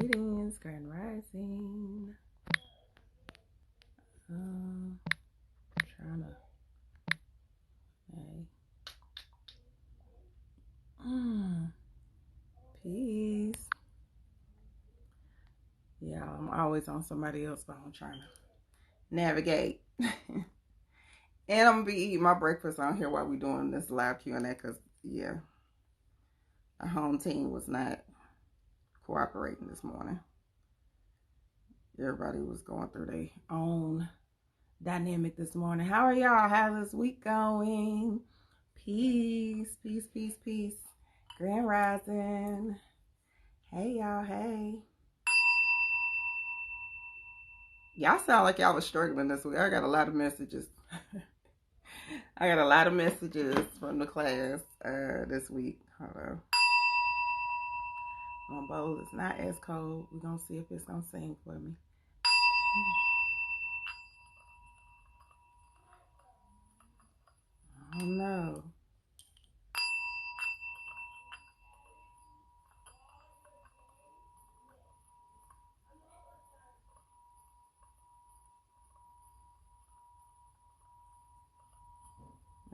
Greetings, Grand Rising. Trying to. Hey. Peace. Yeah, I'm always on somebody else's phone trying to navigate. And I'm gonna be eating my breakfast on here while we doing this live Q&A because yeah, the home team was not cooperating this morning. Everybody was going through their own dynamic this morning. How are y'all? How's this week going? Peace, peace, peace, peace. Grand Rising. Hey y'all, hey. Y'all sound like y'all was struggling this week. I got a lot of messages. I got a lot of messages from the class this week. Hold on. My bowl is not as cold. We're going to see if it's going to sing for me. Oh no.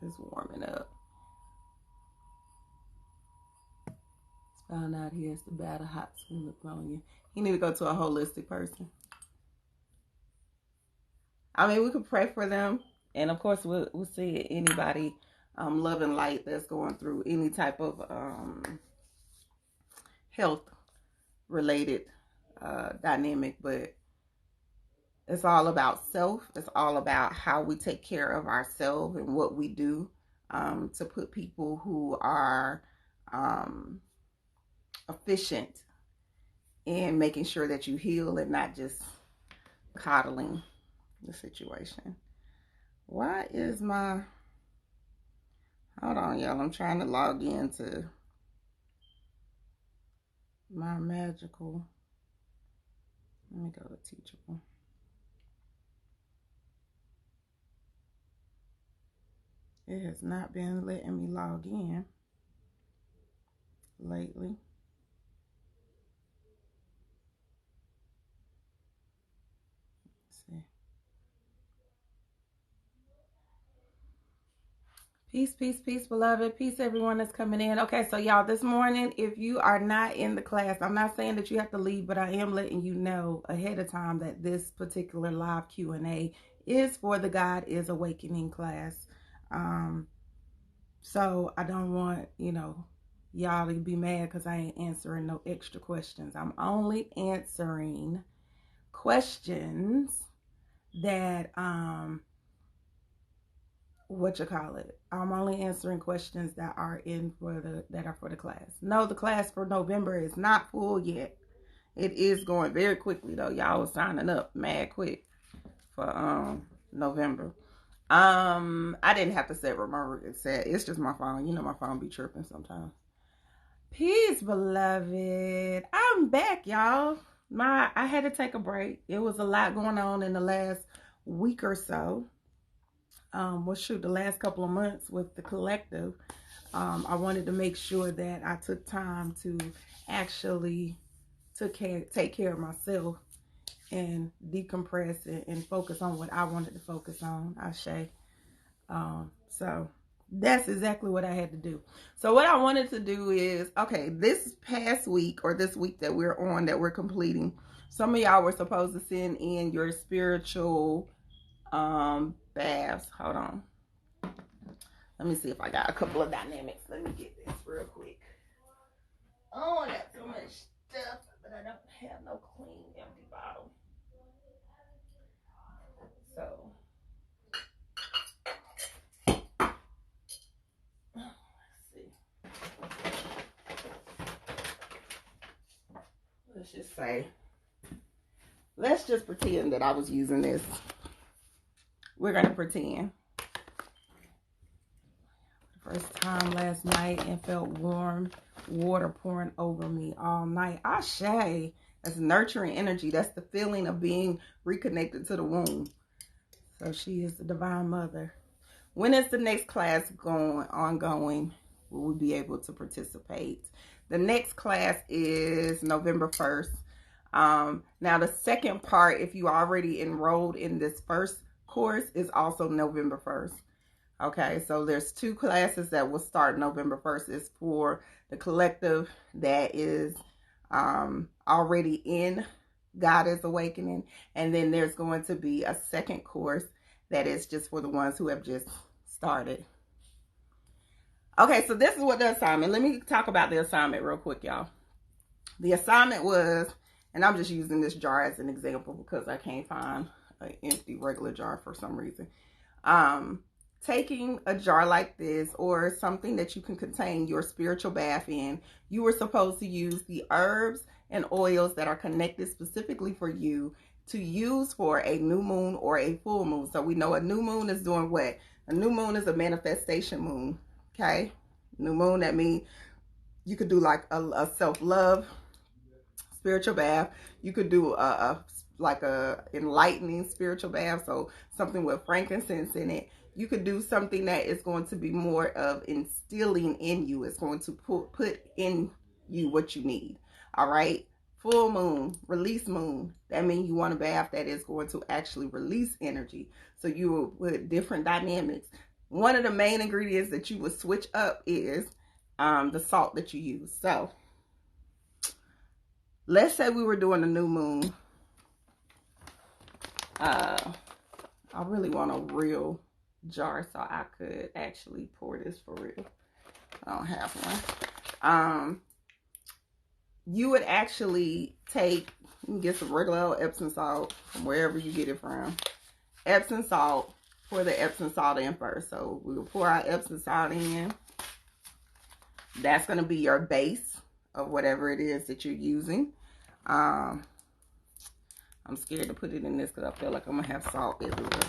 It's warming up. It's found out he has to battle hot skin pneumonia. He need to go to a holistic person. I mean, we could pray for them. And of course, we'll see anybody love and light that's going through any type of health related dynamic, but it's all about self. It's all about how we take care of ourselves and what we do to put people who are efficient in making sure that you heal and not just coddling the situation. Why is my... Hold on, y'all. I'm trying to log into my magical... Let me go to Teachable. It has not been letting me log in lately. Let's see. Peace, peace, peace, beloved. Peace, everyone that's coming in. Okay, so y'all, this morning, if you are not in the class, I'm not saying that you have to leave, but I am letting you know ahead of time that this particular live Q&A is for the God is Awakening class. So I don't want, y'all to be mad because I ain't answering no extra questions. I'm only answering questions that, I'm only answering questions that are for the class. No, the class for November is not full yet. It is going very quickly though. Y'all was signing up mad quick for November. I didn't have to set remember it set. It's just my phone. You know my phone be tripping sometimes. Peace, beloved. I'm back, y'all. I had to take a break. It was a lot going on in the last week or so. The last couple of months with the collective. I wanted to make sure that I took time to actually take care of myself and decompress and focus on what I wanted to focus on. So that's exactly what I had to do. So what I wanted to do is, okay, this past week or this week that we're on, that we're completing, some of y'all were supposed to send in your spiritual baths. Hold on. Let me see if I got a couple of dynamics. Let me get this real quick. Oh, I got so much stuff, but I don't have no clean empty bottle. So, let's see. Let's just pretend that I was using this. We're going to pretend. First time last night and felt warm water pouring over me all night. Ashe. That's nurturing energy. That's the feeling of being reconnected to the womb. So she is the divine mother. When is the next class ongoing? Will we be able to participate? The next class is November 1st. Now the second part, if you already enrolled in this first course, is also November 1st. Okay, so there's 2 classes that will start November 1st. It's for the collective that is already in Goddess Awakening. And then there's going to be a second course that is just for the ones who have just started. Okay, so this is what the assignment. Let me talk about the assignment real quick, y'all. The assignment was, and I'm just using this jar as an example because I can't find an empty regular jar for some reason. Taking a jar like this or something that you can contain your spiritual bath in, you were supposed to use the herbs and oils that are connected specifically for you to use for a new moon or a full moon. So we know a new moon is doing what? A new moon is a manifestation moon. Okay? New moon, that means you could do like a self-love spiritual bath. You could do like a enlightening spiritual bath, so something with frankincense in it. You could do something that is going to be more of instilling in you. It's going to put in you what you need. All right. Full moon, release moon. That means you want a bath that is going to actually release energy. So you will put different dynamics. One of the main ingredients that you would switch up is the salt that you use. So let's say we were doing a new moon. I really want a real jar so I could actually pour this for real. I don't have one. You would actually take, you can get some regular old Epsom salt from wherever you get it from. Epsom salt, pour the Epsom salt in first. So we will pour our Epsom salt in. That's going to be your base of whatever it is that you're using. I'm scared to put it in this because I feel like I'm going to have salt everywhere.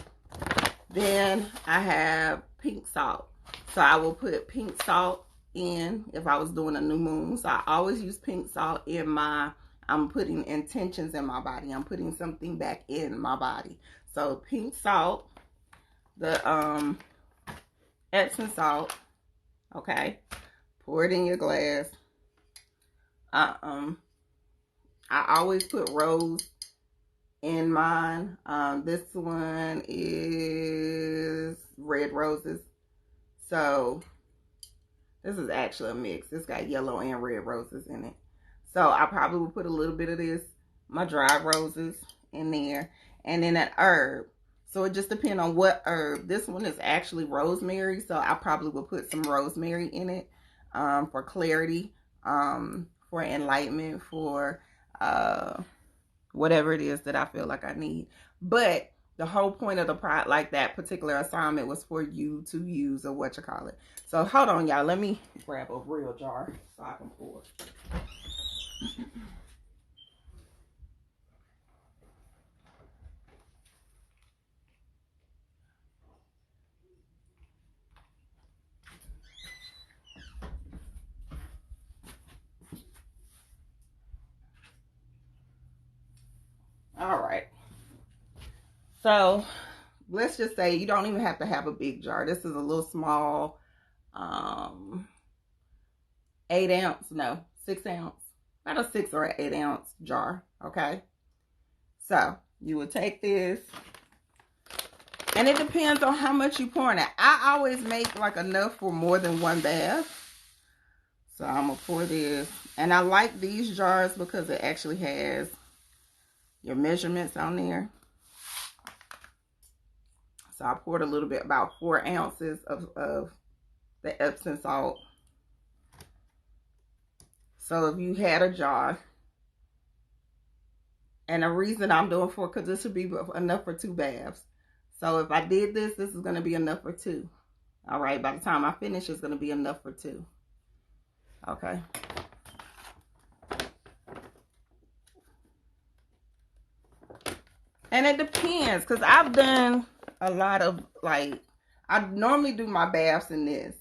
Then I have pink salt. So I will put pink salt in if I was doing a new moon. So I always use pink salt in I'm putting intentions in my body. I'm putting something back in my body. So pink salt, the Epsom salt, okay. Pour it in your glass. I always put rose in mine. This one is red roses. So this is actually a mix. It's got yellow and red roses in it. So I probably will put a little bit of this, my dried roses in there. And then that herb. So it just depends on what herb. This one is actually rosemary. So I probably will put some rosemary in it for clarity, for enlightenment, for whatever it is that I feel like I need. But the whole point of the like that particular assignment was for you to use a whatchamacallit. So hold on, y'all. Let me grab a real jar so I can pour. All right. So let's just say you don't even have to have a big jar. This is a little small 8 ounce, no, 6 ounce, about a 6 or 8 ounce jar. Okay. So you would take this, and it depends on how much you pour in it. I always make like enough for more than one bath. So I'm gonna pour this, and I like these jars because it actually has your measurements on there. So I poured a little bit, about 4 ounces of the Epsom salt. So if you had a jar, and the reason I'm doing 4, because this would be enough for 2 baths. So if I did this, this is going to be enough for 2. All right, by the time I finish, it's going to be enough for 2. Okay. And it depends, because I've done a lot of, like, I normally do my baths in this.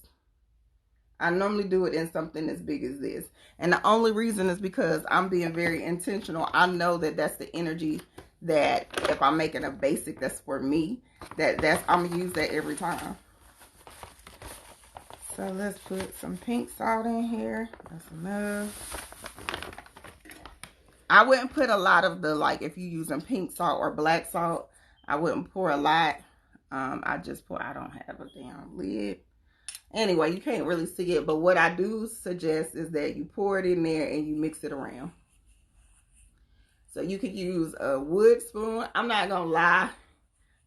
I normally do it in something as big as this. And the only reason is because I'm being very intentional. I know that that's the energy that if I'm making a basic that's for me, that's I'm going to use that every time. So let's put some pink salt in here. That's enough. I wouldn't put a lot of the, like, if you're using pink salt or black salt, I wouldn't pour a lot. I just pour, I don't have a damn lid. Anyway, you can't really see it, but what I do suggest is that you pour it in there and you mix it around. So you could use a wood spoon. I'm not gonna lie,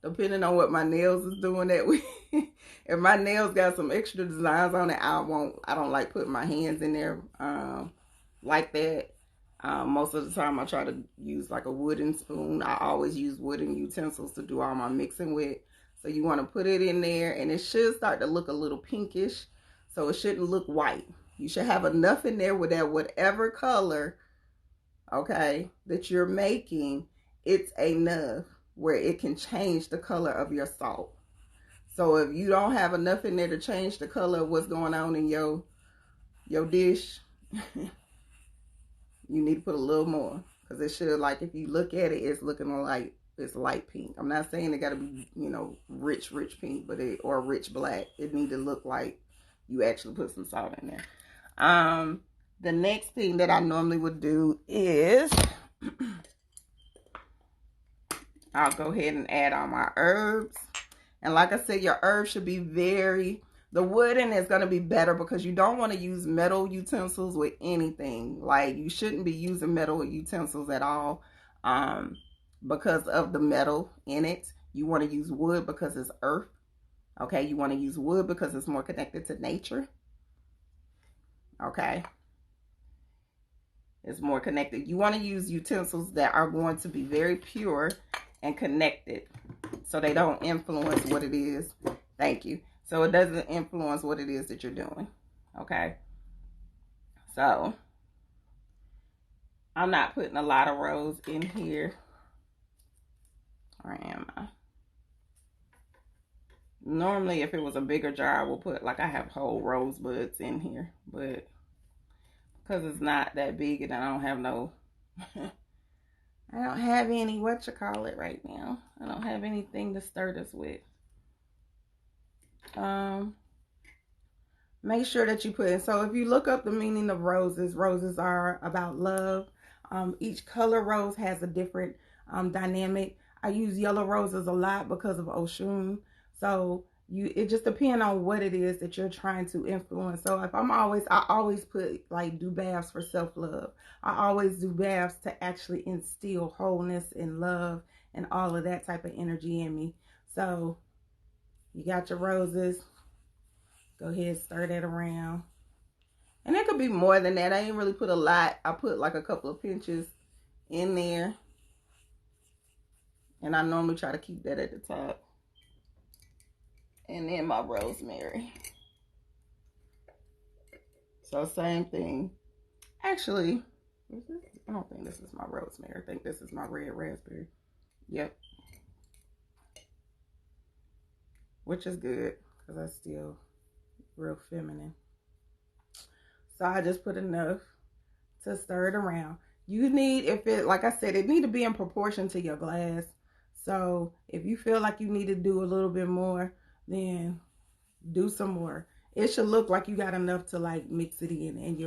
depending on what my nails is doing that week. If my nails got some extra designs on it, I don't like putting my hands in there like that. Most of the time I try to use like a wooden spoon. I always use wooden utensils to do all my mixing with. So you want to put it in there, and it should start to look a little pinkish. So it shouldn't look white. You should have enough in there with that whatever color, okay, that you're making, it's enough where it can change the color of your salt. So if you don't have enough in there to change the color of what's going on in your dish, you need to put a little more, because it should, like, if you look at it, it's looking like it's light pink. I'm not saying it got to be, you know, rich pink, but or rich black. It need to look like you actually put some salt in there. The next thing that I normally would do is I'll go ahead and add all my herbs. And like I said, your herbs should be the wooden is going to be better, because you don't want to use metal utensils with anything. Like, you shouldn't be using metal utensils at all because of the metal in it. You want to use wood because it's earth. Okay, you want to use wood because it's more connected to nature. Okay. It's more connected. You want to use utensils that are going to be very pure and connected, so they don't influence what it is. Thank you. So it doesn't influence what it is that you're doing. Okay. So I'm not putting a lot of rose in here. Or am I? Normally, if it was a bigger jar, I will put, like, I have whole rosebuds in here, but because it's not that big and I don't have no I don't have any whatchamacallit right now. I don't have anything to stir this with. Make sure that you put in. So if you look up the meaning of roses, roses are about love. Each color rose has a different dynamic. I use yellow roses a lot because of Oshun. So it just depends on what it is that you're trying to influence. So if I always put, like, do baths for self-love. I always do baths to actually instill wholeness and love and all of that type of energy in me. So you got your roses. Go ahead, stir that around. And it could be more than that. I ain't really put a lot. I put like a couple of pinches in there. And I normally try to keep that at the top. And then my rosemary. So same thing. Actually, I don't think this is my rosemary. I think this is my red raspberry. Yep. Which is good, because I still real feminine. So I just put enough to stir it around. You need, if it, like I said, it need to be in proportion to your glass. So if you feel like you need to do a little bit more, then do some more. It should look like you got enough to, like, mix it in, and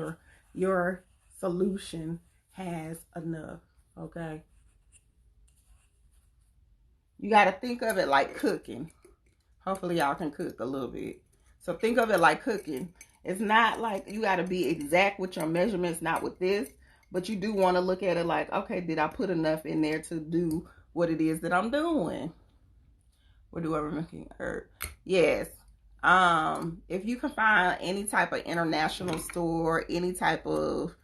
your solution has enough. Okay. You got to think of it like cooking. Hopefully y'all can cook a little bit. So think of it like cooking. It's not like you got to be exact with your measurements, not with this, but you do want to look at it like, okay, did I put enough in there to do what it is that I'm doing? Where do I making herb? Yes. If you can find any type of international store, any type of,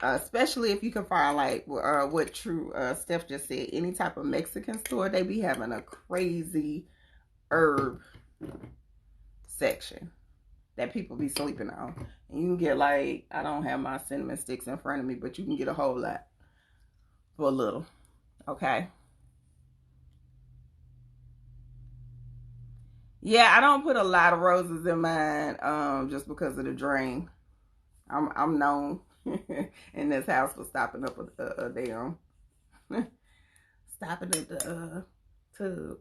especially if you can find, like, what True Steph just said, any type of Mexican store, they be having a crazy herb section that people be sleeping on. And you can get, like, I don't have my cinnamon sticks in front of me, but you can get a whole lot for a little. Okay. Yeah, I don't put a lot of roses in mine just because of the drain. I'm known in this house for stopping up a damn stopping at the tub.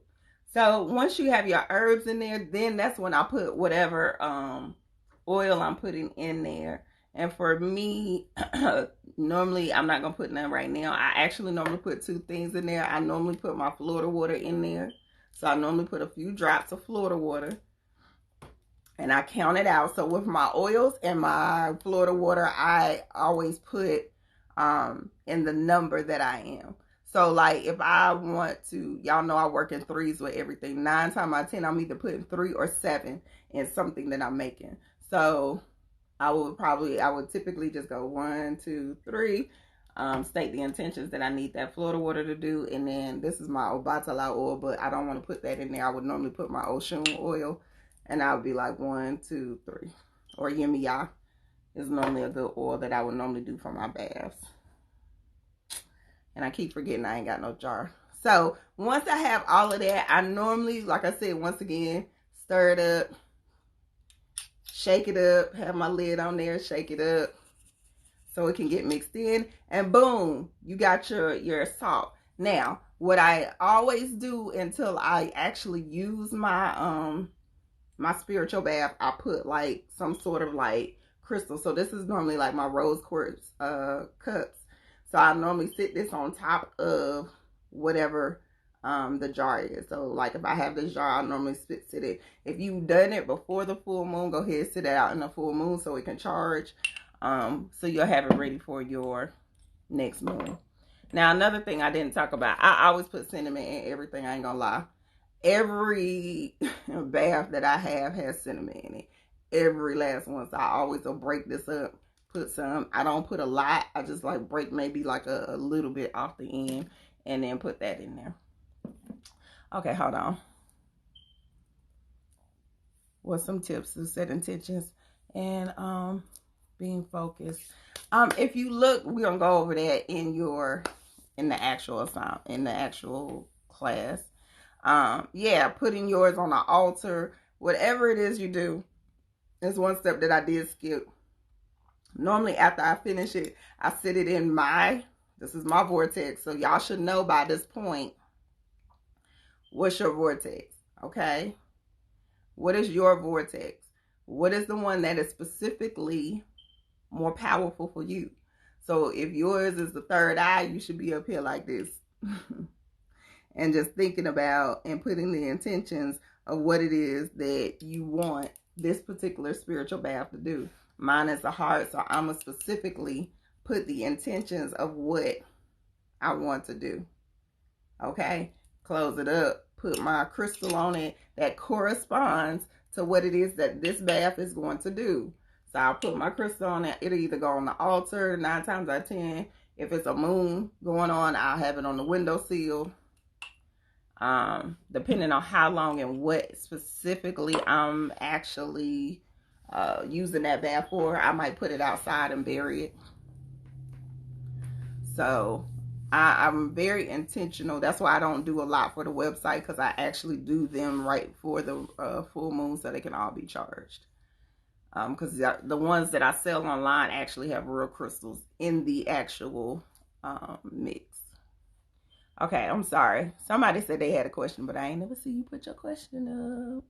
So once you have your herbs in there, then that's when I put whatever oil I'm putting in there. And for me, normally I'm not gonna put none right now. I actually normally put two things in there. I normally put my Florida water in there. So I normally put a few drops of Florida water and I count it out. So with my oils and my Florida water, I always put in the number that I am. So like if I want to, y'all know I work in threes with everything. 9 times out of 10, I'm either putting 3 or 7 in something that I'm making. So I would typically just go 1, 2, 3. State the intentions that I need that Florida water to do, and then this is my Obatala oil, but I don't want to put that in there. I would normally put my Oshun oil, and I would be like 1, 2, 3, or Yemiya is normally a good oil that I would normally do for my baths. And I keep forgetting I ain't got no jar. So once I have all of that, I normally, like I said, once again, stir it up, shake it up, have my lid on there, shake it up so it can get mixed in, and boom, you got your salt. Now, what I always do until I actually use my my spiritual bath, I put like some sort of like crystal. So this is normally like my rose quartz cups. So I normally sit this on top of whatever the jar is. So like if I have this jar, I normally sit it. If you've done it before the full moon, go ahead and sit it out in the full moon so it can charge. So you'll have it ready for your next moon. Now another thing I didn't talk about, I always put cinnamon in everything, I ain't gonna lie. Every bath that I have has cinnamon in it. Every last one. So I always will break this up, put some. I don't put a lot. I just like break maybe like a little bit off the end and then put that in there. Okay, hold on. What's some tips to set intentions and being focused? If you look, we're gonna go over that in the actual assignment, in the actual class. Yeah, putting yours on the altar, whatever it is you do. Is one step that I did skip. Normally after I finish it, I sit it in this is my vortex. So y'all should know by this point, what's your vortex, okay? What is your vortex? What is the one that is specifically more powerful for you? So if yours is the third eye, you should be up here like this. And just thinking about and putting the intentions of what it is that you want this particular spiritual bath to do. Mine is the heart, so I'm going to specifically put the intentions of what I want to do. Okay? Close it up. Put my crystal on it that corresponds to what it is that this bath is going to do. So I'll put my crystal on it. It'll either go on the altar 9 times out of 10. If it's a moon going on, I'll have it on the windowsill. Depending on how long and what specifically I'm actually using that bath for, I might put it outside and bury it. So I'm very intentional. That's why I don't do a lot for the website, because I actually do them right for the full moon so they can all be charged. Because the ones that I sell online actually have real crystals in the actual mix. Okay, I'm sorry. Somebody said they had a question, but I ain't never see you put your question up.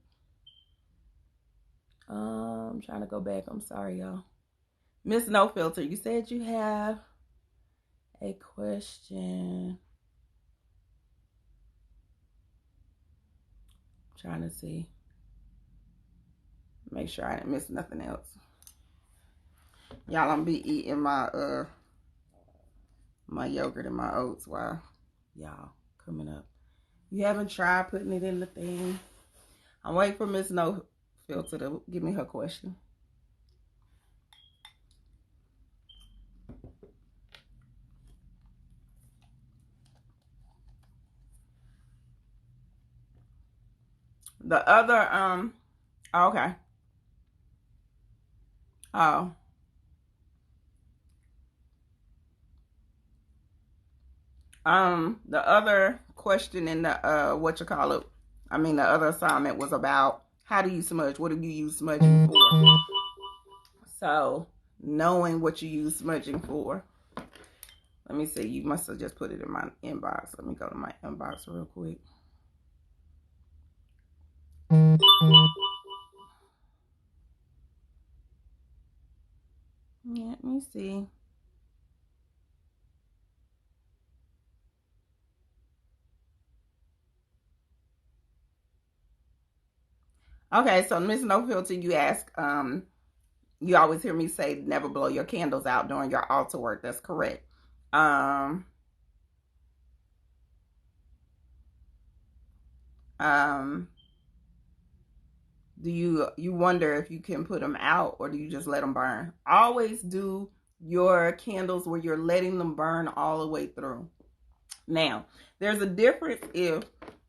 I'm trying to go back. I'm sorry, y'all. Miss No Filter, you said you have a question. I'm trying to see. Make sure I didn't miss nothing else. Y'all, I'm be eating my my yogurt and my oats while y'all coming up. You haven't tried putting it in the thing? I'm waiting for Miss No Filter to give me her question. The other okay. Oh. The other question in the the other assignment was about how do you smudge? What do you use smudging for? So knowing what you use smudging for. Let me see. You must have just put it in my inbox. Let me go to my inbox real quick. Let me see. Okay, so Miss No Filter, you ask, you always hear me say never blow your candles out during your altar work. That's correct. Um, um, do you wonder if you can put them out or do you just let them burn? Always do your candles where you're letting them burn all the way through. Now, there's a difference if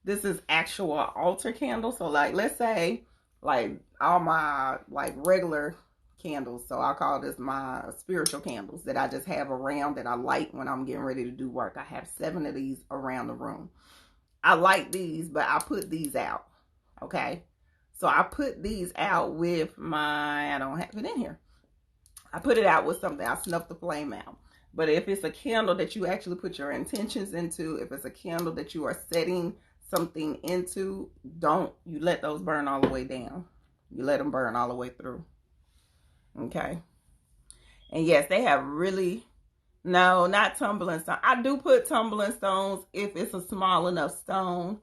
this is actual altar candle. So like, let's say like all my like regular candles. So I'll call this my spiritual candles that I just have around that I light when I'm getting ready to do work. I have 7 of these around the room. I light these, but I put these out. Okay. So I put these out with my, I don't have it in here. I put it out with something. I snuff the flame out. But if it's a candle that you actually put your intentions into, if it's a candle that you are setting something into, don't you let those burn all the way down. You let them burn all the way through. Okay. And yes, they have really, no, not tumbling stone. I do put tumbling stones if it's a small enough stone.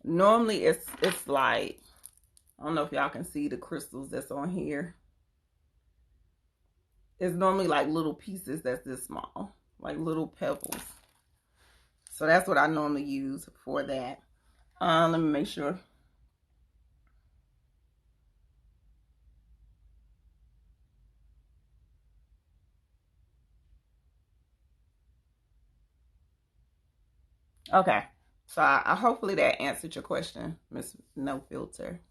Normally it's like, I don't know if y'all can see the crystals that's on here. It's normally like little pieces that's this small, like little pebbles. So that's what I normally use for that. Let me make sure. Okay. So I hopefully that answered your question, Miss No Filter.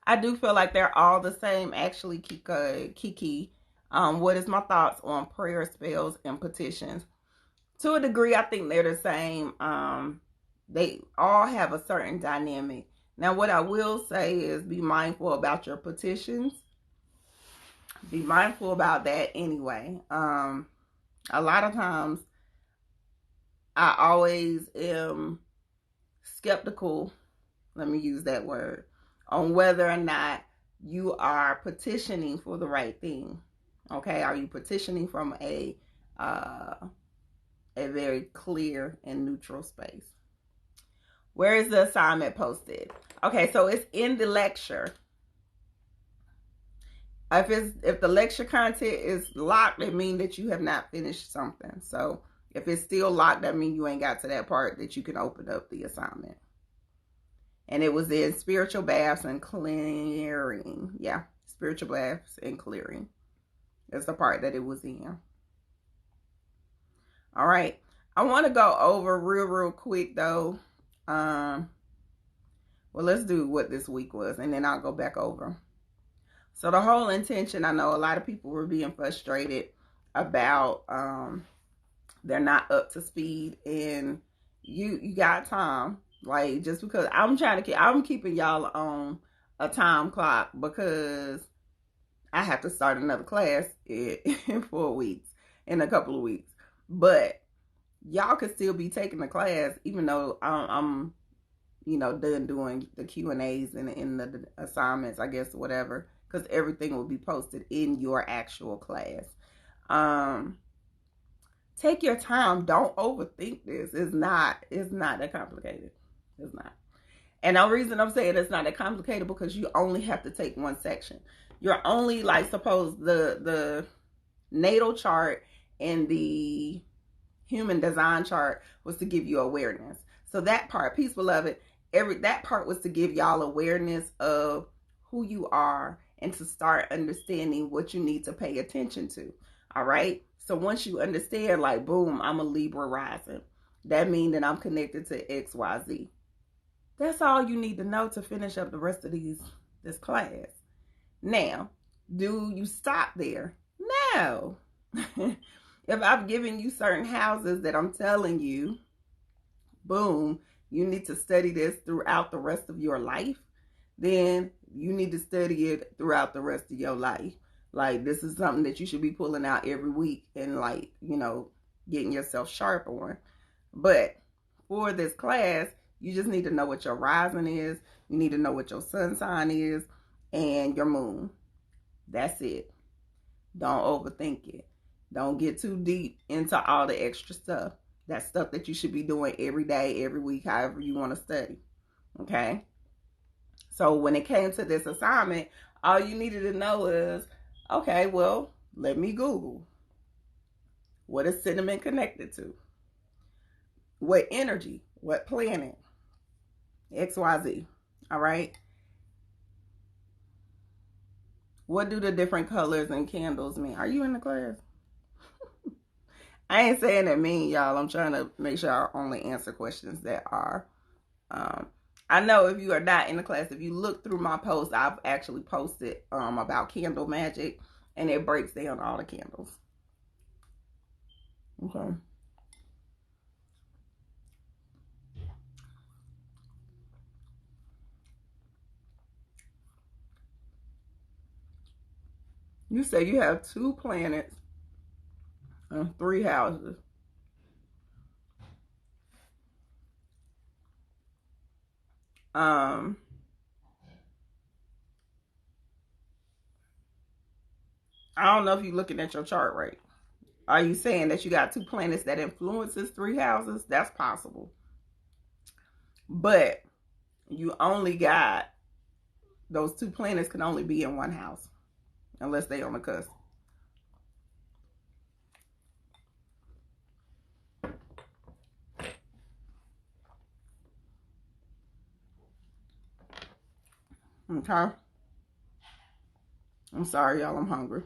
I do feel like they're all the same, actually, Kiki. What is my thoughts on prayer spells and petitions? To a degree, I think they're the same. They all have a certain dynamic. Now, what I will say is be mindful about your petitions. Be mindful about that anyway. A lot of times, I always am skeptical, let me use that word, on whether or not you are petitioning for the right thing. Okay, are you petitioning from a very clear and neutral space? Where is the assignment posted? Okay, so it's in the lecture. If the lecture content is locked, it means that you have not finished something. So if it's still locked, that means you ain't got to that part that you can open up the assignment. And it was in spiritual baths and clearing. Yeah, spiritual baths and clearing. That's the part that it was in. All right. I want to go over real quick though. Well, let's do what this week was, and then I'll go back over. So the whole intention, I know a lot of people were being frustrated about they're not up to speed, and you got time. Like, just because I'm keeping y'all on a time clock because I have to start another class in 4 weeks, in a couple of weeks. But y'all could still be taking the class even though I'm done doing the Q&As and in the assignments, I guess, whatever, because everything will be posted in your actual class. Take your time. Don't overthink this. It's not that complicated. It's not. And the reason I'm saying it's not that complicated because you only have to take one section. You're only, like, suppose the natal chart and the human design chart was to give you awareness. So that part, peace beloved, that part was to give y'all awareness of who you are and to start understanding what you need to pay attention to. All right. So once you understand, like, boom, I'm a Libra rising. That means that I'm connected to XYZ. That's all you need to know to finish up the rest of this class. Now, do you stop there? No. If I've given you certain houses that I'm telling you, boom, you need to study this throughout the rest of your life, then you need to study it throughout the rest of your life. Like, this is something that you should be pulling out every week and, like, getting yourself sharp on. But for this class, you just need to know what your rising is. You need to know what your sun sign is. and your moon. That's it. Don't overthink it. Don't get too deep into all the extra stuff. That's stuff that you should be doing every day, every week, however you want to study. Okay? So when it came to this assignment, all you needed to know is, okay, well, let me Google. What is cinnamon connected to? What energy? What planet? XYZ. All right? What do the different colors and candles mean? Are you in the class? I ain't saying that mean, y'all. I'm trying to make sure I only answer questions that are. I know if you are not in the class, if you look through my post, I've actually posted about candle magic, and it breaks down all the candles. Okay. You say you have 2 planets and 3 houses. I don't know if you're looking at your chart right. Are you saying that you got 2 planets that influences 3 houses? That's possible. But you only got, those 2 planets can only be in 1 house unless they on the cusp. Okay. I'm sorry, y'all. I'm hungry.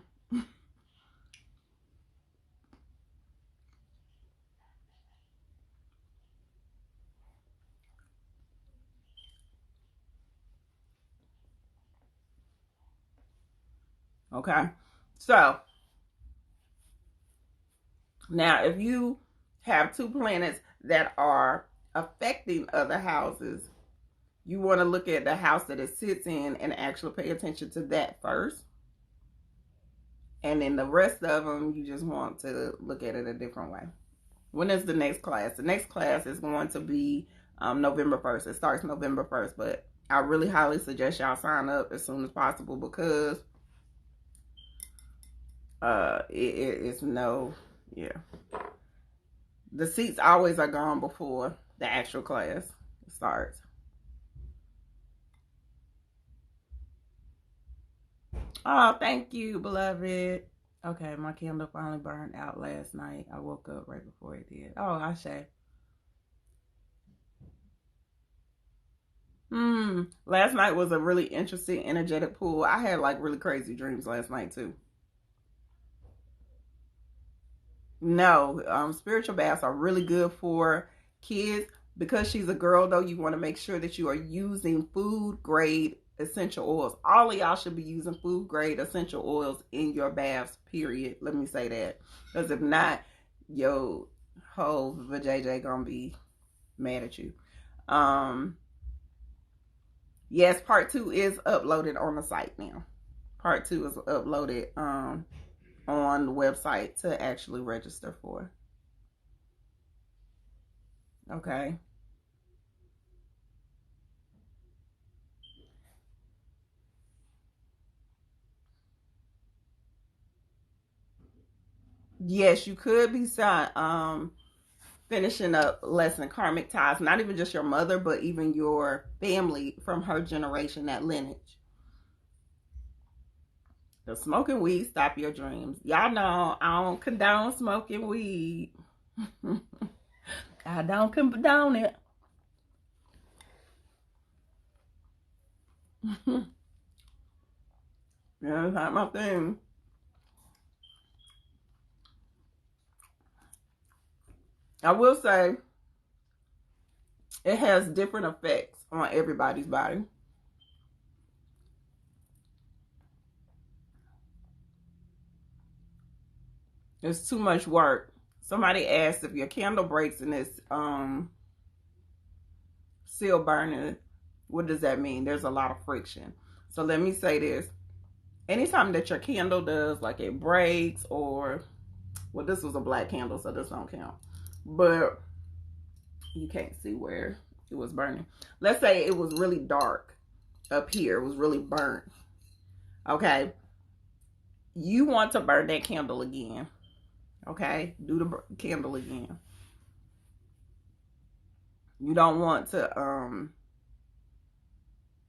Okay. So, now if you have 2 planets that are affecting other houses, you want to look at the house that it sits in and actually pay attention to that first. And then the rest of them, you just want to look at it a different way. When is the next class? The next class is going to be November 1st. It starts November 1st, but I really highly suggest y'all sign up as soon as possible because it's the seats always are gone before the actual class starts. Oh, thank you, beloved. Okay, my candle finally burned out last night. I woke up right before it did. Oh, Ashe. Last night was a really interesting, energetic pool. I had like really crazy dreams last night too. No, spiritual baths are really good for kids. Because she's a girl, though, you want to make sure that you are using food grade essential oils. All of y'all should be using food grade essential oils in your baths, period. Let me say that. Because if not, yo, whole vajayjay gonna be mad at you. Yes, part 2 is uploaded on the site now. Part 2 is uploaded on the website to actually register for. Okay. Yes, you could be finishing up lesson karmic ties, not even just your mother, but even your family from her generation, that lineage. The smoking weed stop your dreams. Y'all know I don't condone smoking weed. I don't condone it. Yeah, it's not my thing. I will say it has different effects on everybody's body. It's too much work. Somebody asked if your candle breaks and it's still burning, what does that mean? There's a lot of friction. So let me say this. Anytime that your candle does, like it breaks, or, well, this was a black candle, so this don't count. But you can't see where it was burning. Let's say it was really dark up here. It was really burnt. Okay. You want to burn that candle again. Okay. Do the candle again. You don't want to,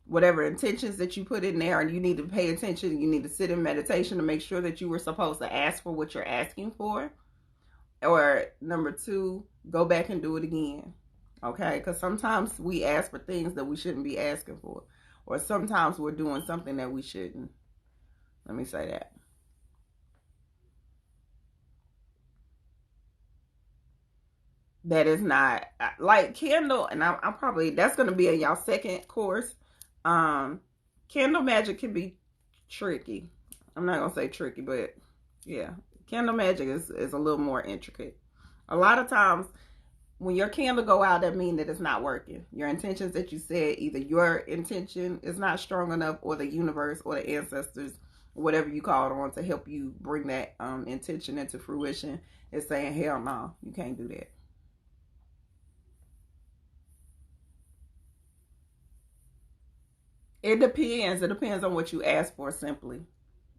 whatever intentions that you put in there, and you need to pay attention. You need to sit in meditation to make sure that you were supposed to ask for what you're asking for. Or number two, go back and do it again. Okay, because sometimes we ask for things that we shouldn't be asking for, or sometimes we're doing something that we shouldn't. Let me say that. That is not like candle, and I'm probably, that's going to be in y'all second course. Candle magic can be tricky. I'm not gonna say tricky, but yeah, candle magic is a little more intricate. A lot of times when your candle go out, that means that it's not working. Your intentions that you said, either your intention is not strong enough, or the universe or the ancestors, whatever you call it on to help you bring that intention into fruition, is saying, hell no, you can't do that. It depends. It depends on what you ask for, simply.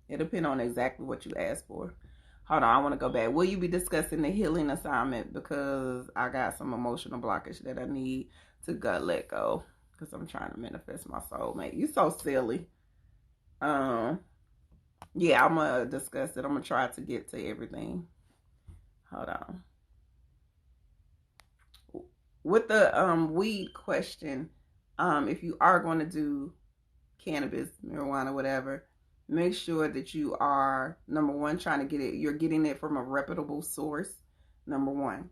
It depends on exactly what you ask for. Hold on, I want to go back. Will you be discussing the healing assignment? Because I got some emotional blockage that I need to let go. Because I'm trying to manifest my soulmate. You so silly. Yeah, I'm gonna discuss it. I'm gonna try to get to everything. Hold on. With the weed question, if you are going to do cannabis, marijuana, whatever, make sure that you are, number one, trying to get it, you're getting it from a reputable source. Number one.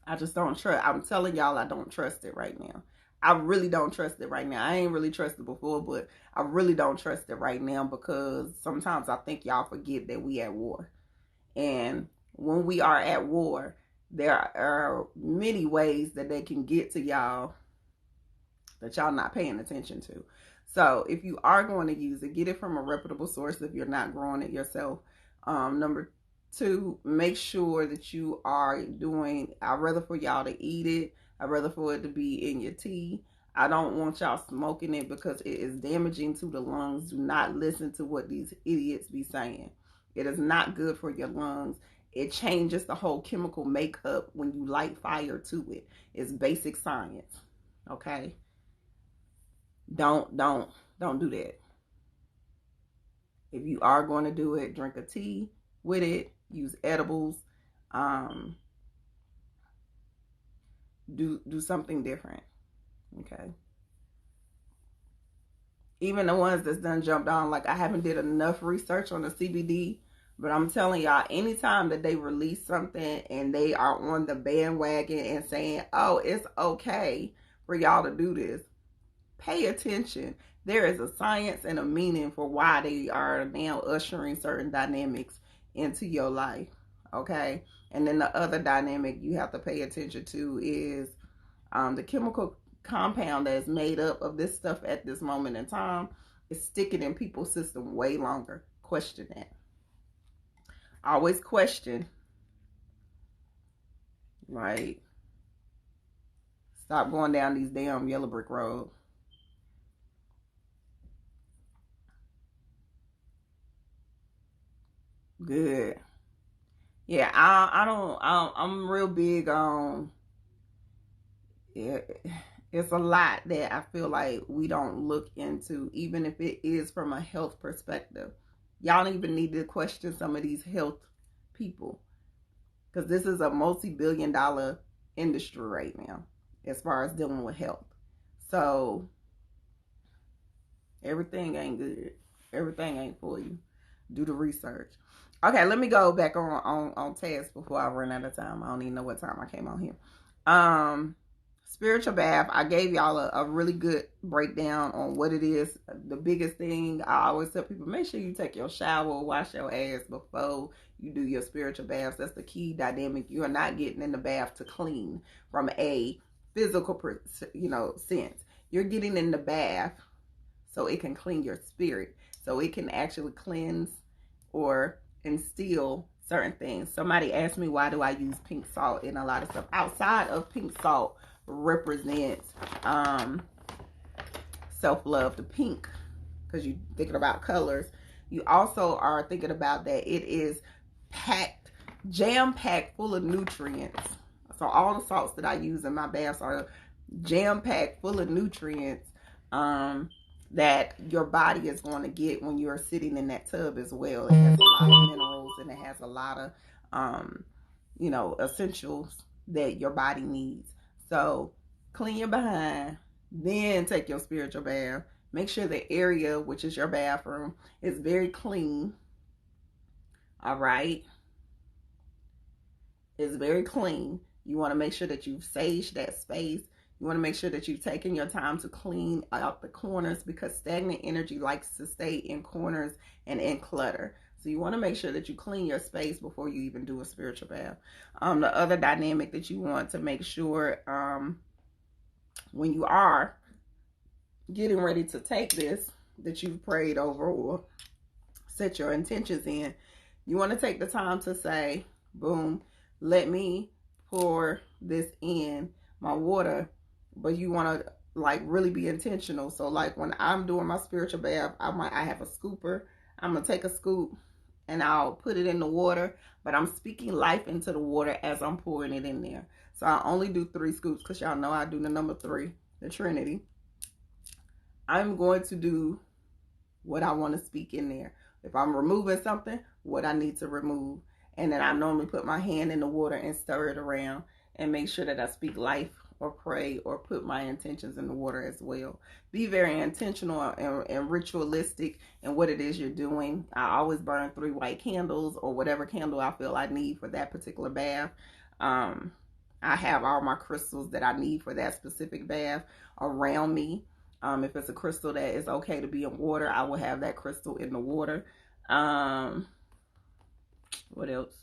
I just don't trust. I'm telling y'all, I don't trust it right now. I really don't trust it right now. I ain't really trusted before, but I really don't trust it right now, because sometimes I think y'all forget that we at war. And when we are at war, there are many ways that they can get to y'all that y'all not paying attention to. So if you are going to use it, get it from a reputable source if you're not growing it yourself. Number two, make sure that you are doing, I'd rather for y'all to eat it. I'd rather for it to be in your tea. I don't want y'all smoking it because it is damaging to the lungs. Do not listen to what these idiots be saying. It is not good for your lungs. It changes the whole chemical makeup when you light fire to it. It's basic science. Okay? Don't do that. If you are going to do it, drink a tea with it, use edibles, do something different. Okay. Even the ones that's done jumped on, like I haven't did enough research on the CBD, but I'm telling y'all, anytime that they release something and they are on the bandwagon and saying, oh, it's okay for y'all to do this, pay attention. There is a science and a meaning for why they are now ushering certain dynamics into your life. Okay. And then the other dynamic you have to pay attention to is the chemical compound that is made up of this stuff at this moment in time is sticking in people's system way longer. Question that. Always question. Like, stop going down these damn yellow brick roads. Good. Yeah, I'm real big on, it's a lot that I feel like we don't look into, even if it is from a health perspective. Y'all even need to question some of these health people, because this is a multi-billion-dollar industry right now as far as dealing with health. So everything ain't good. Everything ain't for you. Do the research. Okay, let me go back on task before I run out of time. I don't even know what time I came on here. Spiritual bath, I gave y'all a really good breakdown on what it is. The biggest thing I always tell people, make sure you take your shower, wash your ass before you do your spiritual baths. That's the key dynamic. You are not getting in the bath to clean from a physical, sense. You're getting in the bath so it can clean your spirit, so it can actually cleanse or instill certain things. Somebody asked me, why do I use pink salt in a lot of stuff? Outside of pink salt represents self-love, the pink, because you're thinking about colors. You also are thinking about that it is packed, jam-packed full of nutrients. So all the salts that I use in my baths are jam-packed full of nutrients that your body is going to get when you're sitting in that tub as well. It has a lot of minerals and it has a lot of essentials that your body needs. So clean your behind, then take your spiritual bath. Make sure the area, which is your bathroom, is very clean. All right. It's very clean. You want to make sure that you've saged that space. You want to make sure that you've taken your time to clean out the corners, because stagnant energy likes to stay in corners and in clutter. So you want to make sure that you clean your space before you even do a spiritual bath. The other dynamic that you want to make sure when you are getting ready to take this, that you've prayed over or set your intentions in, you want to take the time to say, boom, let me pour this in my water. But you want to like really be intentional. So like when I'm doing my spiritual bath, I have a scooper. I'm going to take a scoop and I'll put it in the water, but I'm speaking life into the water as I'm pouring it in there. So I only do 3 scoops because y'all know I do the number 3, the Trinity. I'm going to do what I want to speak in there. If I'm removing something, what I need to remove. And then I normally put my hand in the water and stir it around and make sure that I speak life or pray or put my intentions in the water as well. Be very intentional and ritualistic in what it is you're doing. I always burn 3 white candles or whatever candle I feel I need for that particular bath. I have all my crystals that I need for that specific bath around me. If it's a crystal that is okay to be in water, I will have that crystal in the water. What else?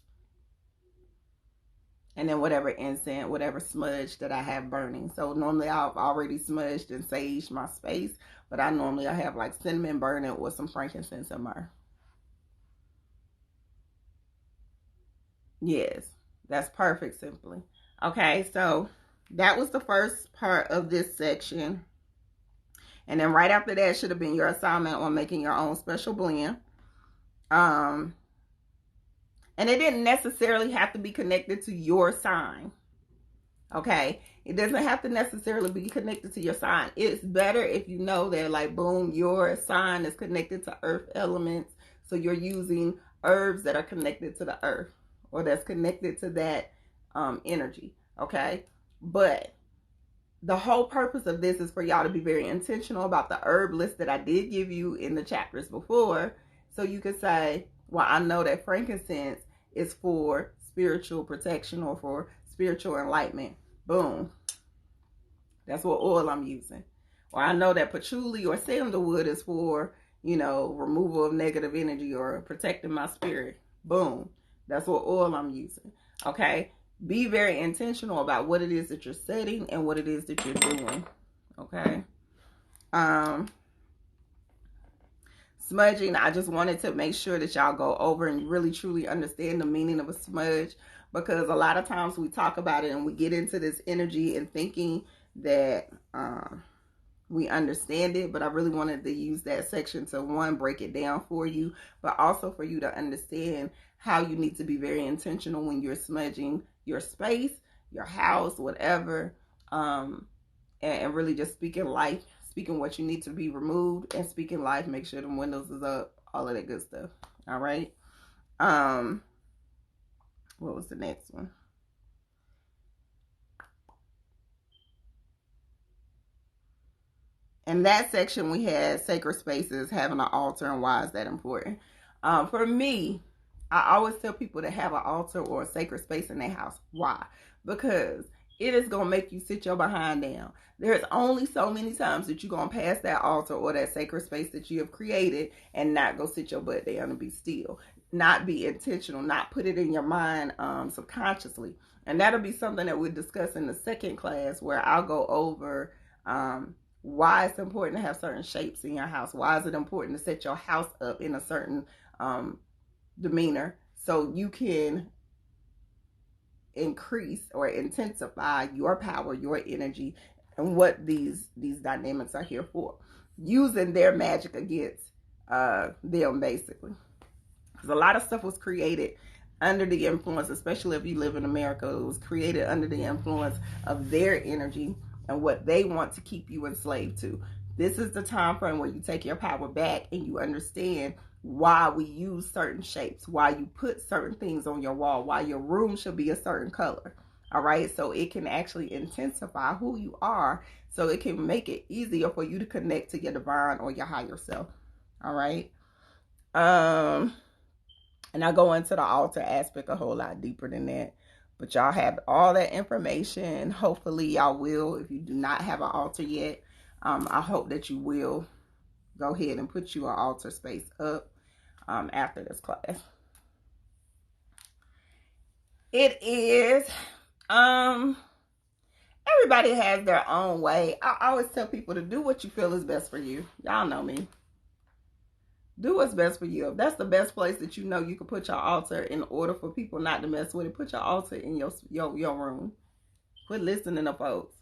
And then whatever incense, whatever smudge that I have burning. So normally I've already smudged and saged my space, but I have like cinnamon burning or some frankincense and myrrh. Yes, that's perfect, simply. Okay, so that was the first part of this section. And then right after that should have been your assignment on making your own special blend. And it didn't necessarily have to be connected to your sign. Okay? It doesn't have to necessarily be connected to your sign. It's better if you know that, like, boom, your sign is connected to earth elements. So you're using herbs that are connected to the earth or that's connected to that energy. Okay? But the whole purpose of this is for y'all to be very intentional about the herb list that I did give you in the chapters before. So you could say, well, I know that frankincense is for spiritual protection or for spiritual enlightenment. Boom. That's what oil I'm using. Or I know that patchouli or sandalwood is for, removal of negative energy or protecting my spirit. Boom. That's what oil I'm using. Okay? Be very intentional about what it is that you're setting and what it is that you're doing. Okay? Smudging, I just wanted to make sure that y'all go over and really truly understand the meaning of a smudge, because a lot of times we talk about it and we get into this energy and thinking that we understand it, but I really wanted to use that section to, one, break it down for you, but also for you to understand how you need to be very intentional when you're smudging your space, your house, whatever, and really just speaking life, speaking what you need to be removed, and speaking life. Make sure the windows is up, all of that good stuff. All right. What was the next one? In that section, we had sacred spaces, having an altar, and why is that important? For me, I always tell people to have an altar or a sacred space in their house. Why? Because it is going to make you sit your behind down. There's only so many times that you're going to pass that altar or that sacred space that you have created and not go sit your butt down and be still. Not be intentional, not put it in your mind subconsciously. And that'll be something that we'll discuss in the second class, where I'll go over why it's important to have certain shapes in your house. Why is it important to set your house up in a certain demeanor so you can increase or intensify your power, your energy, and what these dynamics are here for. Using their magic against them, basically. Because a lot of stuff was created under the influence, especially if you live in America. It was created under the influence of their energy and what they want to keep you enslaved to. This is the time frame where you take your power back and you understand why we use certain shapes, why you put certain things on your wall, why your room should be a certain color. All right, so it can actually intensify who you are, so it can make it easier for you to connect to your divine or your higher self. All right. And I go into the altar aspect a whole lot deeper than that. But y'all have all that information. Hopefully y'all will. If you do not have an altar yet, I hope that you will go ahead and put you an altar space up after this class. It is, everybody has their own way. I always tell people to do what you feel is best for you. Y'all know me. Do what's best for you. If that's the best place that you know you can put your altar in order for people not to mess with it, put your altar in your room. Quit listening to folks.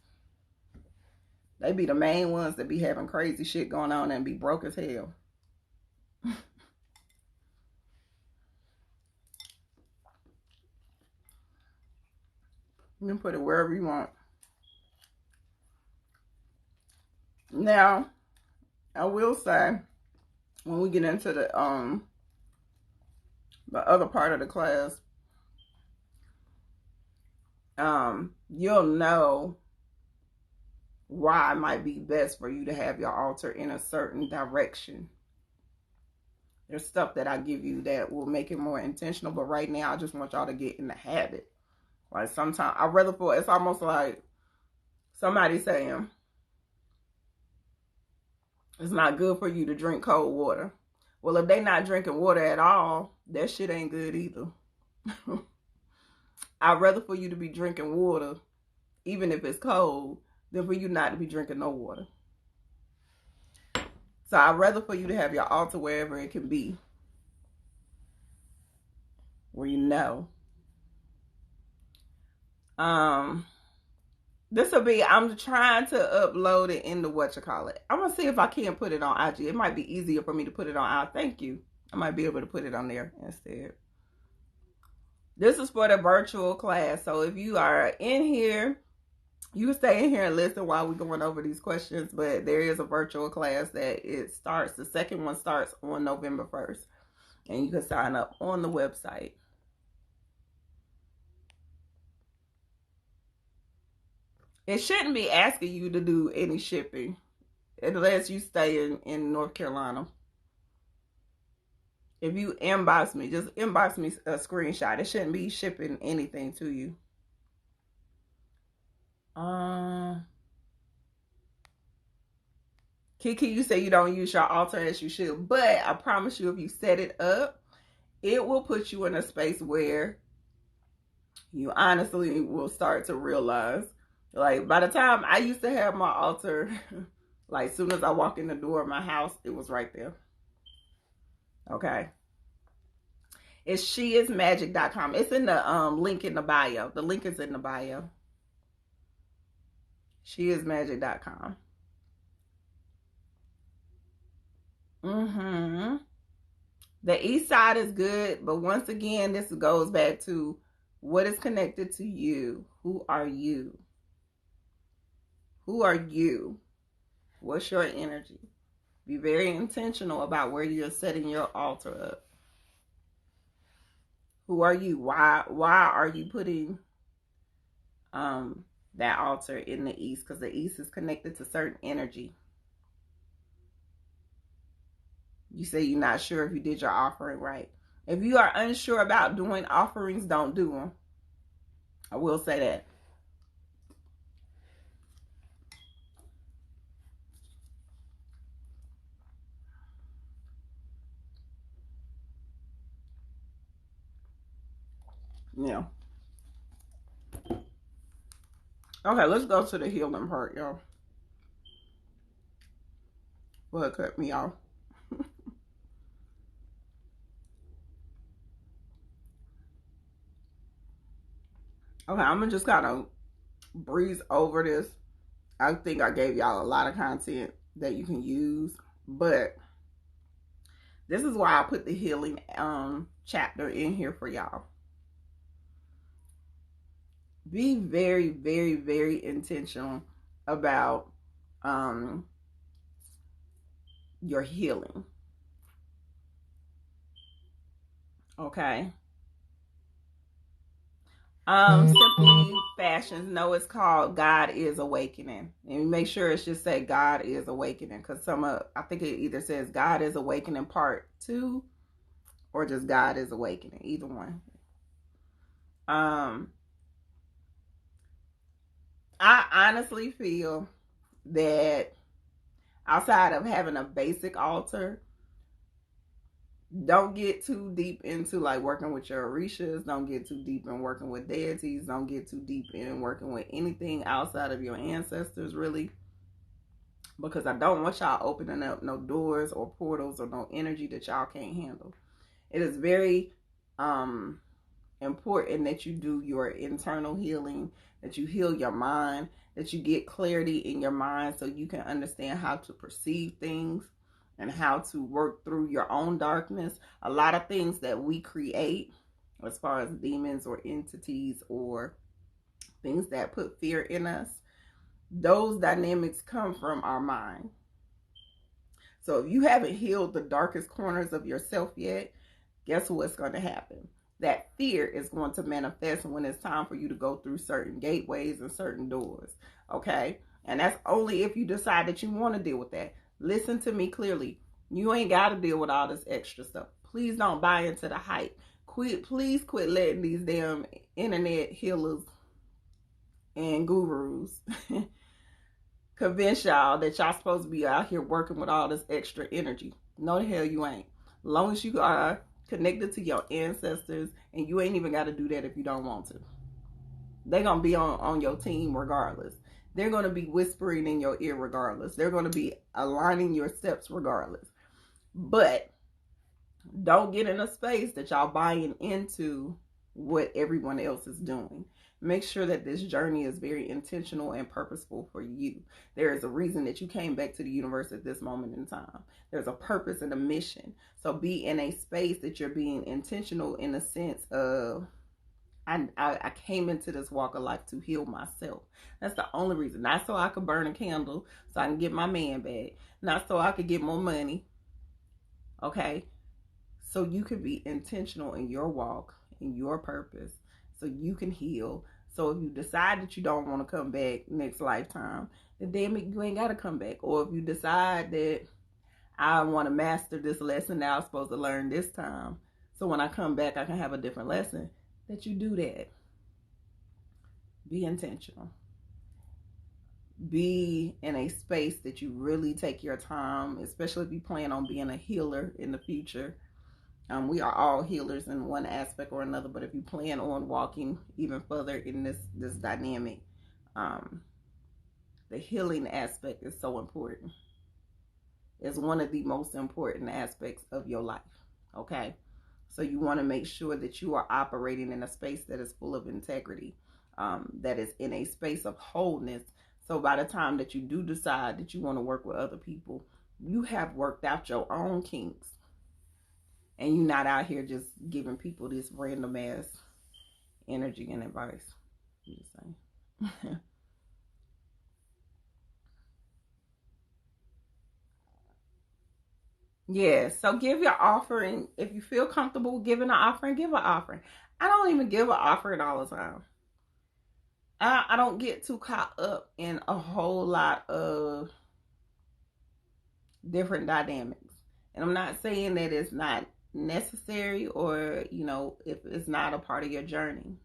They be the main ones that be having crazy shit going on and be broke as hell. You can put it wherever you want. Now, I will say, when we get into the other part of the class, you'll know why it might be best for you to have your altar in a certain direction. There's stuff that I give you that will make it more intentional, but right now I just want y'all to get in the habit. Like sometimes I rather for it's almost like somebody saying it's not good for you to drink cold water. Well, if they not drinking water at all, that shit ain't good either. I'd rather for you to be drinking water, even if it's cold, than for you not to be drinking no water. So I'd rather for you to have your altar wherever it can be, where you know. This will be, I'm trying to upload it into whatchamacallit. I'm going to see if I can put it on IG. It might be easier for me to put it on. Thank you. I might be able to put it on there instead. This is for the virtual class. So if you are in here, you can stay in here and listen while we're going over these questions. But there is a virtual class that it starts. The second one starts on November 1st. And you can sign up on the website. It shouldn't be asking you to do any shipping unless you stay in North Carolina. If you inbox me, just inbox me a screenshot. It shouldn't be shipping anything to you. Kiki, you say you don't use your altar as you should, but I promise you, if you set it up, it will put you in a space where you honestly will start to realize. Like, by the time I used to have my altar, like, as soon as I walk in the door of my house, it was right there. Okay. It's sheismagic.com. It's in the link in the bio. The link is in the bio. Sheismagic.com. The east side is good, but once again, this goes back to what is connected to you. Who are you? Who are you? What's your energy? Be very intentional about where you're setting your altar up. Who are you? Why are you putting that altar in the east? Because the east is connected to certain energy. You say you're not sure if you did your offering right. If you are unsure about doing offerings, don't do them. I will say that. Yeah. Okay, let's go to the healing part, y'all. Well, it cut me off. Okay, I'm gonna just kind of breeze over this. I think I gave y'all a lot of content that you can use, but This is why I put the healing chapter in here for y'all. Be very, very, very intentional about your healing. Okay. Simply Fashions. No, it's called God is Awakening. And make sure it's just say God is Awakening, because I think it either says God is Awakening Part 2 or just God is Awakening. Either one. I honestly feel that outside of having a basic altar, don't get too deep into like working with your orishas. Don't get too deep in working with deities. Don't get too deep in working with anything outside of your ancestors, really, because I don't want y'all opening up no doors or portals or no energy that y'all can't handle. It is very important that you do your internal healing, that you heal your mind, that you get clarity in your mind so you can understand how to perceive things and how to work through your own darkness. A lot of things that we create, as far as demons or entities or things that put fear in us, those dynamics come from our mind. So if you haven't healed the darkest corners of yourself yet, guess what's going to happen? That fear is going to manifest when it's time for you to go through certain gateways and certain doors. Okay? And that's only if you decide that you want to deal with that. Listen to me clearly. You ain't got to deal with all this extra stuff. Please don't buy into the hype. Please quit letting these damn internet healers and gurus convince y'all that y'all supposed to be out here working with all this extra energy. No, the hell you ain't. As long as you are connected to your ancestors, and you ain't even got to do that if you don't want to. They're going to be on your team regardless. They're going to be whispering in your ear regardless. They're going to be aligning your steps regardless. But don't get in a space that y'all buying into what everyone else is doing. Make sure that this journey is very intentional and purposeful for you. There is a reason that you came back to the universe at this moment in time. There's a purpose and a mission. So be in a space that you're being intentional in the sense of, I came into this walk of life to heal myself. That's the only reason. Not so I could burn a candle so I can get my man back. Not so I could get more money. Okay? So you can be intentional in your walk, in your purpose, so you can heal. So if you decide that you don't want to come back next lifetime, then damn it, you ain't got to come back. Or if you decide that I want to master this lesson that I was supposed to learn this time, so when I come back, I can have a different lesson, that you do that. Be intentional. Be in a space that you really take your time, especially if you plan on being a healer in the future. We are all healers in one aspect or another, but if you plan on walking even further in this dynamic, the healing aspect is so important. It's one of the most important aspects of your life. Okay? So you want to make sure that you are operating in a space that is full of integrity, that is in a space of wholeness. So by the time that you do decide that you want to work with other people, you have worked out your own kinks. And you're not out here just giving people this random ass energy and advice. I'm just saying. Yeah, so give your offering. If you feel comfortable giving an offering, give an offering. I don't even give an offering all the time. I don't get too caught up in a whole lot of different dynamics. And I'm not saying that it's not necessary, or if it's not a part of your journey.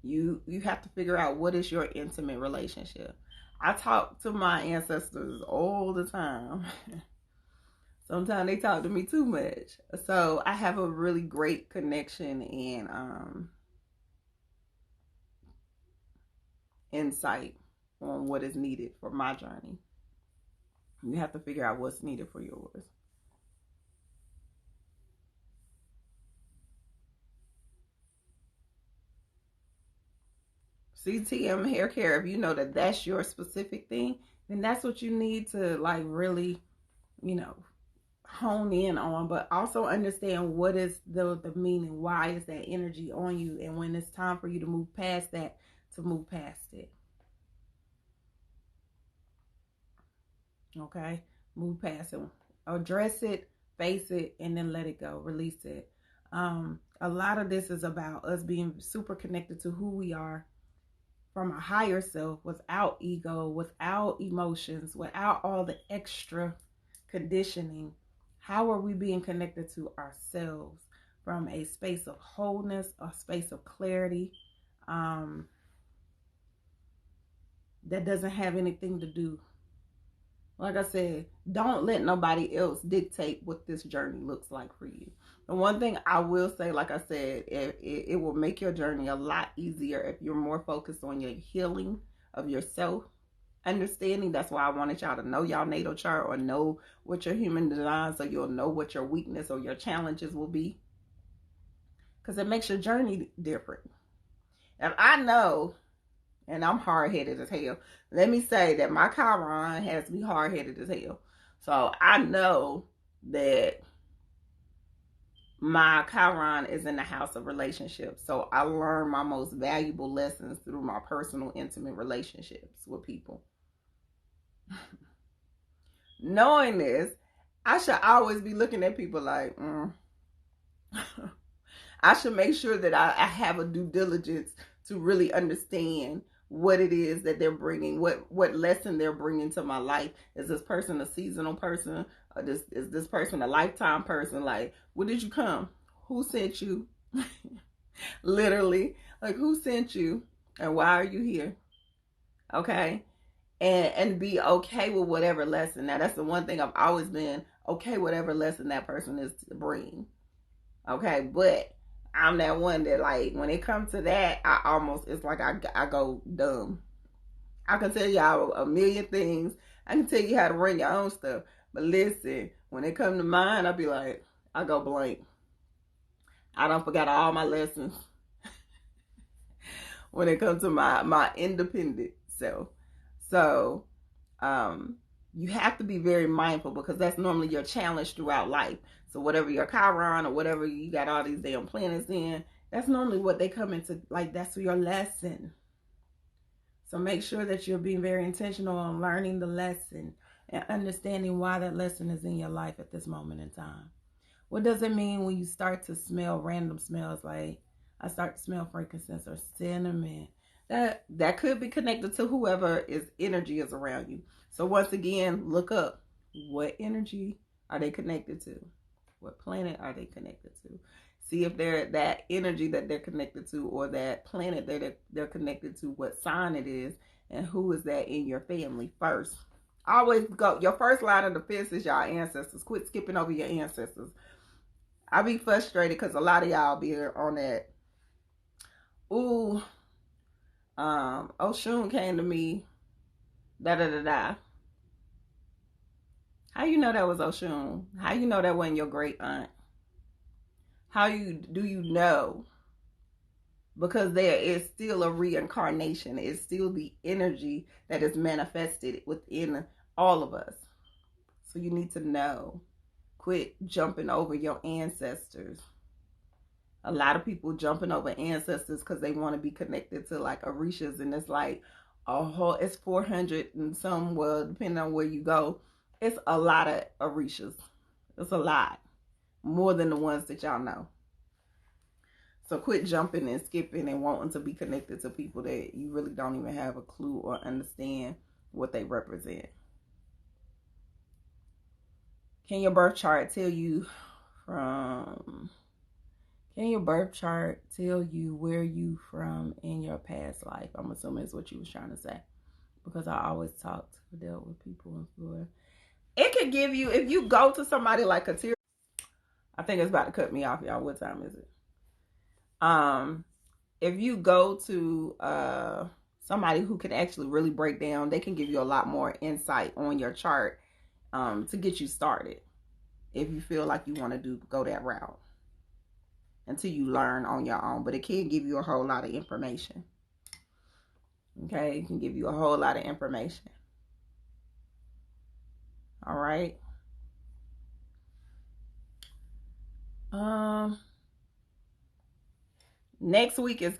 You have to figure out what is your intimate relationship. I talk to my ancestors all the time. Sometimes they talk to me too much. So I have a really great connection and insight on what is needed for my journey. You have to figure out what's needed for yours. CTM hair care, if you know that that's your specific thing, then that's what you need to like really, hone in on, but also understand what is the meaning. Why is that energy on you? And when it's time for you to move past that, to move past it. Okay? Move past it. Address it, face it, and then let it go. Release it. A lot of this is about us being super connected to who we are from a higher self, without ego, without emotions, without all the extra conditioning. How are we being connected to ourselves from a space of wholeness, a space of clarity, that doesn't have anything to do, like I said, don't let nobody else dictate what this journey looks like for you. The one thing I will say, like I said, it will make your journey a lot easier if you're more focused on your healing of yourself, understanding. That's why I wanted y'all to know y'all natal chart, or know what your human design, so you'll know what your weakness or your challenges will be, because it makes your journey different. And I know, and I'm hard-headed as hell. Let me say that my Chiron has me hard-headed as hell. So I know that my Chiron is in the house of relationships. So I learn my most valuable lessons through my personal, intimate relationships with people. Knowing this, I should always be looking at people like, I should make sure that I have a due diligence to really understand what it is that they're bringing, what lesson they're bringing to my life. Is this person a seasonal person? Or is this person a lifetime person? Like, where did you come? Who sent you? Literally, like, who sent you? And why are you here? Okay? And be okay with whatever lesson. Now, that's the one thing I've always been okay, whatever lesson that person is to bring. Okay? But I'm that one that, like, when it comes to that, I almost, it's like I go dumb. I can tell y'all a million things. I can tell you how to run your own stuff. But listen, when it comes to mine, I'll be like, I go blank. I don't forget all my lessons when it comes to my independent self. So, you have to be very mindful, because that's normally your challenge throughout life. So whatever your Chiron, or whatever you got all these damn planets in, that's normally what they come into, like, that's your lesson. So make sure that you're being very intentional on learning the lesson and understanding why that lesson is in your life at this moment in time. What does it mean when you start to smell random smells? Like, I start to smell frankincense or cinnamon. That could be connected to whoever is energy is around you. So once again, look up, what energy are they connected to? What planet are they connected to? See if they're that energy that they're connected to, or that planet that they're connected to, what sign it is, and who is that in your family first. Always go, your first line of defense is your ancestors. Quit skipping over your ancestors. I be frustrated because a lot of y'all be on that, ooh, Oshun came to me, da da da da. How you know that was Oshun? How you know that wasn't your great aunt? How do you know? Because there is still a reincarnation. It's still the energy that is manifested within all of us. So you need to know. Quit jumping over your ancestors. A lot of people jumping over ancestors because they want to be connected to, like, Orishas, and it's like it's 400 and some, well, depending on where you go, it's a lot of Orishas. It's a lot more than the ones that y'all know. So quit jumping and skipping and wanting to be connected to people that you really don't even have a clue or understand what they represent. Can your birth chart tell you where you from in your past life? I'm assuming is what you was trying to say, because I always dealt with people in Florida. It could give you, if you go to somebody like Katir, I think it's about to cut me off, y'all. What time is it? If you go to somebody who can actually really break down, they can give you a lot more insight on your chart to get you started, if you feel like you want to go that route, until you learn on your own. But it can give you a whole lot of information. Okay, it can give you a whole lot of information. All right. Um, Next week it's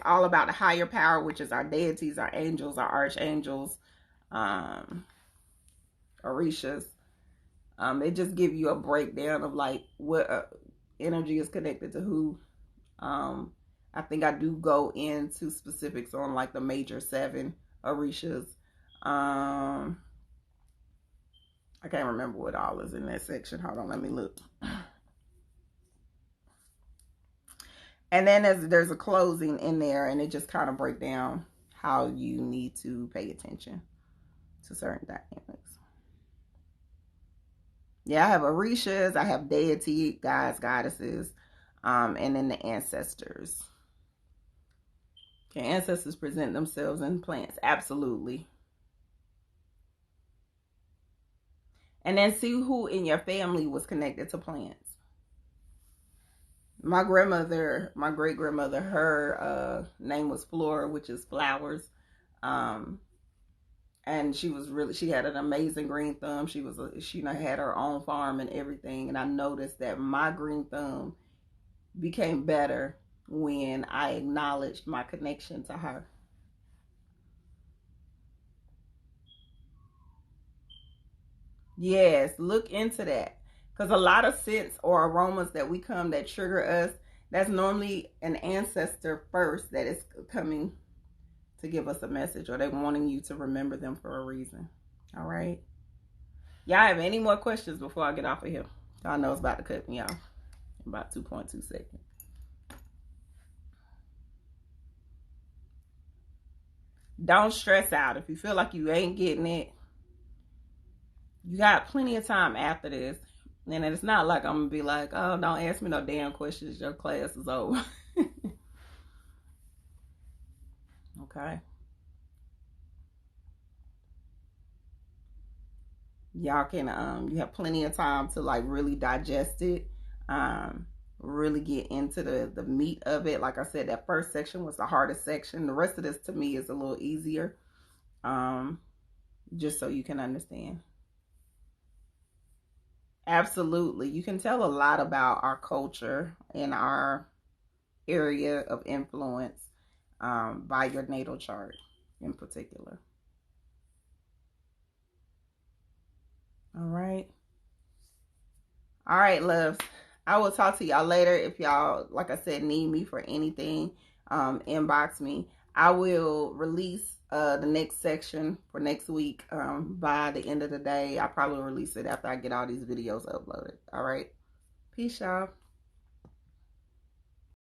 all about the higher power, which is our deities, our angels, our archangels, um, orishas. They just give you a breakdown of like what energy is connected to who. Um, I think I do go into specifics on like the major 7 orishas. Um, I can't remember what all is in that section. Hold on, let me look. And then there's a closing in there, and it just kind of break down how you need to pay attention to certain dynamics. Yeah, I have orishas, I have deity, gods, goddesses, and then the ancestors. Okay, ancestors present themselves in plants, absolutely. And then see who in your family was connected to plants. My grandmother, my great grandmother, her name was Flora, which is flowers. Um, and she had an amazing green thumb. She had her own farm and everything. And I noticed that my green thumb became better when I acknowledged my connection to her. Yes, look into that. Because a lot of scents or aromas that we come that trigger us, that's normally an ancestor first that is coming to give us a message, or they wanting you to remember them for a reason. All right. Y'all have any more questions before I get off of here? I know it's about to cut me off in about 2.2 seconds. Don't stress out. If you feel like you ain't getting it, you got plenty of time after this. And it's not like I'm going to be like, oh, don't ask me no damn questions. Your class is over. Okay. Y'all can, you have plenty of time to like really digest it. Really get into the meat of it. Like I said, that first section was the hardest section. The rest of this to me is a little easier. Just so you can understand. Absolutely. You can tell a lot about our culture and our area of influence by your natal chart in particular. All right. All right, loves. I will talk to y'all later. If y'all, like I said, need me for anything, inbox me. I will release the next section for next week by the end of the day. I'll probably release it after I get all these videos uploaded. All right. Peace, y'all.